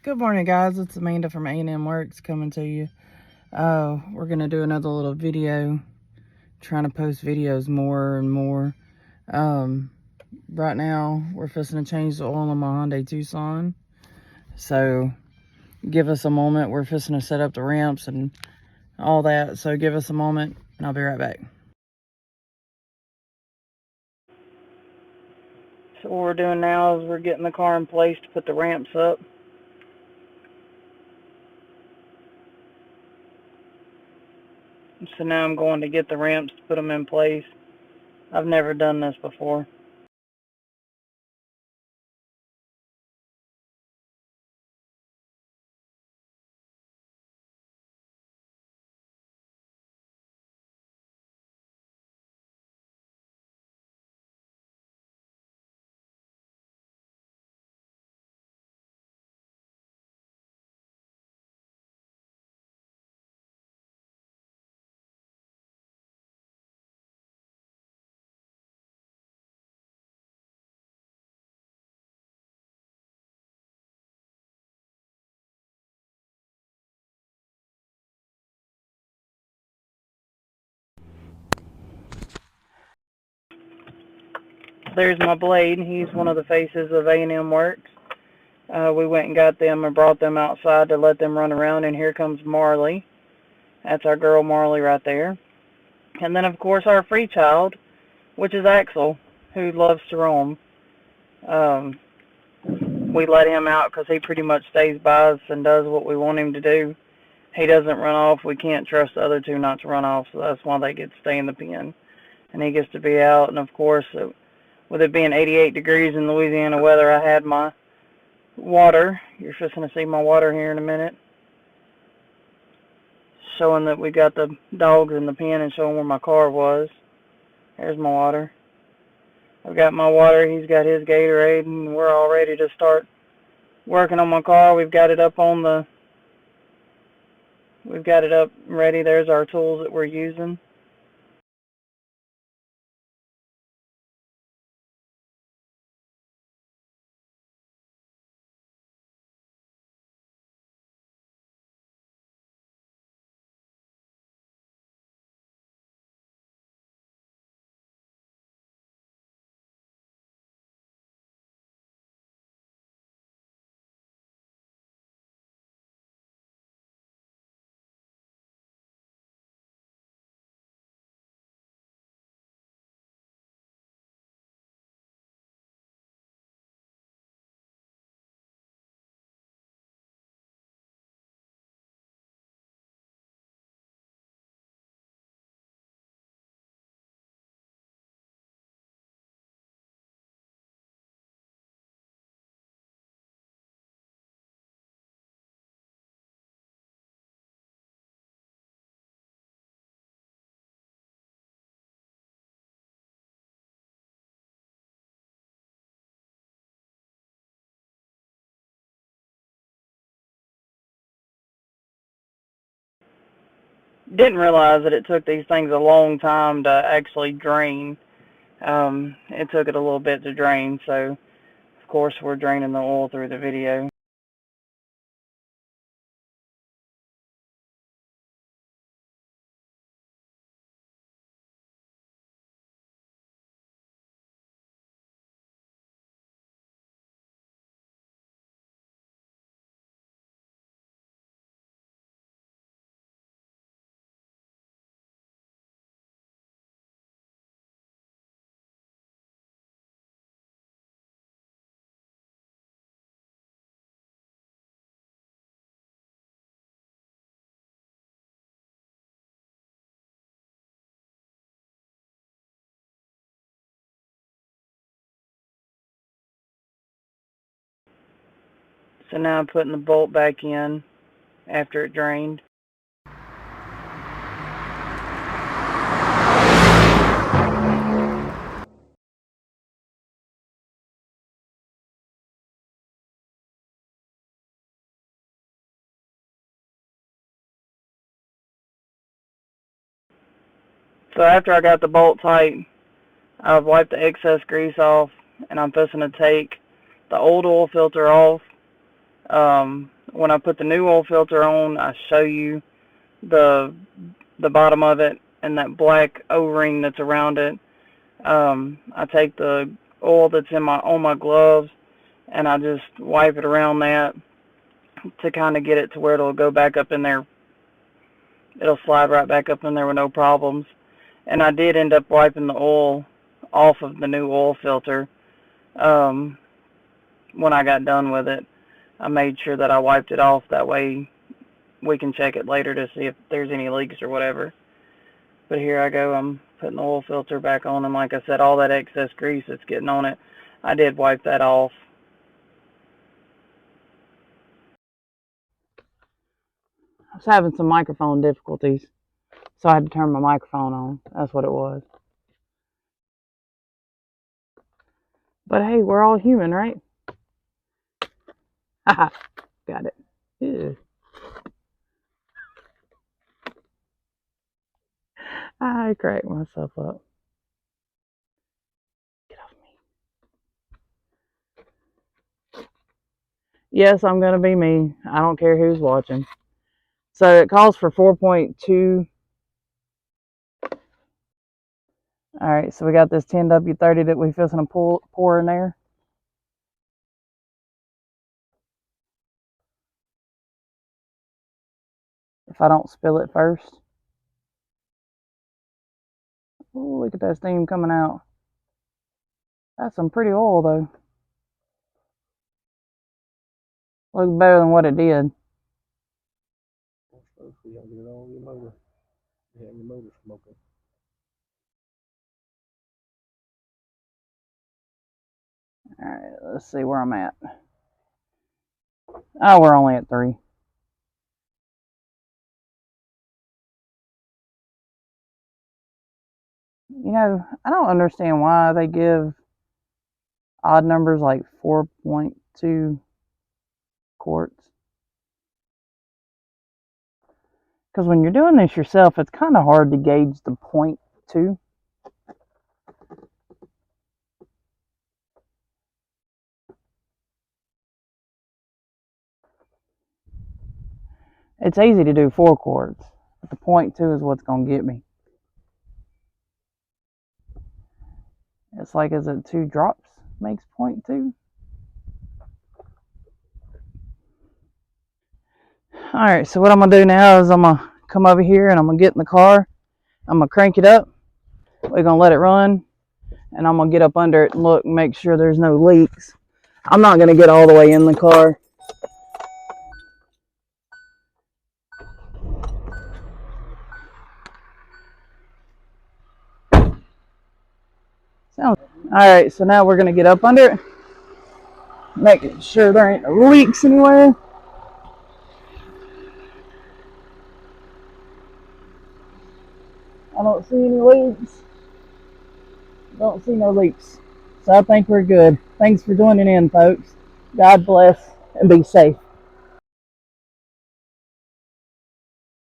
Good morning, guys. It's Amanda from A&M Works coming to you. We're going to do another little video, trying to post videos more and more. Right now, we're fixing to change the oil on my Hyundai Tucson. So, give us a moment. We're fixing to set up the ramps and all that. So, give us a moment, and I'll be right back. So, what we're doing now is we're getting the car in place to put the ramps up. So now I'm going to get the ramps to put them in place. I've never done this before. There's my blade. He's one of the faces of A&M Works. We went and got them and brought them outside to let them run around, and here comes Marley. That's our girl Marley right there. And then, of course, our free child, which is Axel, who loves to roam. We let him out because he pretty much stays by us and does what we want him to do. He doesn't run off. We can't trust the other two not to run off, so that's why they get to stay in the pen. And he gets to be out, and of course, with it being 88 degrees in Louisiana weather, I had my water. You're just going to see my water here in a minute, showing that we got the dogs in the pen and showing where my car was. There's my water. I've got my water. He's got his Gatorade, and we're all ready to start working on my car. We've got it up ready. There's our tools that we're using. Didn't realize that it took these things a long time to actually drain. It took it a little bit to drain, so of course we're draining the oil through the video. So now I'm putting the bolt back in after it drained. So after I got the bolt tight, I've wiped the excess grease off, and I'm fixing to take the old oil filter off. when I put the new oil filter on, I show you the bottom of it and that black O-ring that's around it. I take the oil that's on my gloves and I just wipe it around that to kind of get it to where it'll go back up in there. It'll slide right back up in there with no problems. And I did end up wiping the oil off of the new oil filter when I got done with it. I made sure that I wiped it off. That way we can check it later to see if there's any leaks or whatever. But here I go. I'm putting the oil filter back on. And like I said, all that excess grease that's getting on it, I did wipe that off. I was having some microphone difficulties, so I had to turn my microphone on. That's what it was. But hey, we're all human, right? Haha, got it. Ew. I cracked myself up. Get off me. Yes, I'm going to be me. I don't care who's watching. So it calls for 4.2. Alright, so we got this 10W30 that we feel going to pour in there. If I don't spill it first. Oh, look at that steam coming out. That's some pretty oil though. Looks better than what it did. Alright, let's see where I'm at. Oh, we're only at 3. You know, I don't understand why they give odd numbers like 4.2 quarts. Because when you're doing this yourself, it's kind of hard to gauge the 0.2. It's easy to do 4 quarts, but the 0.2 is what's going to get me. It's like, is it 2 drops makes 0.2? Alright, so what I'm going to do now is I'm going to come over here and I'm going to get in the car. I'm going to crank it up. We're going to let it run. And I'm going to get up under it and look and make sure there's no leaks. I'm not going to get all the way in the car. Alright, so now we're going to get up under it. Making sure there ain't no leaks anywhere. I don't see any leaks. Don't see no leaks. So I think we're good. Thanks for joining in, folks. God bless and be safe.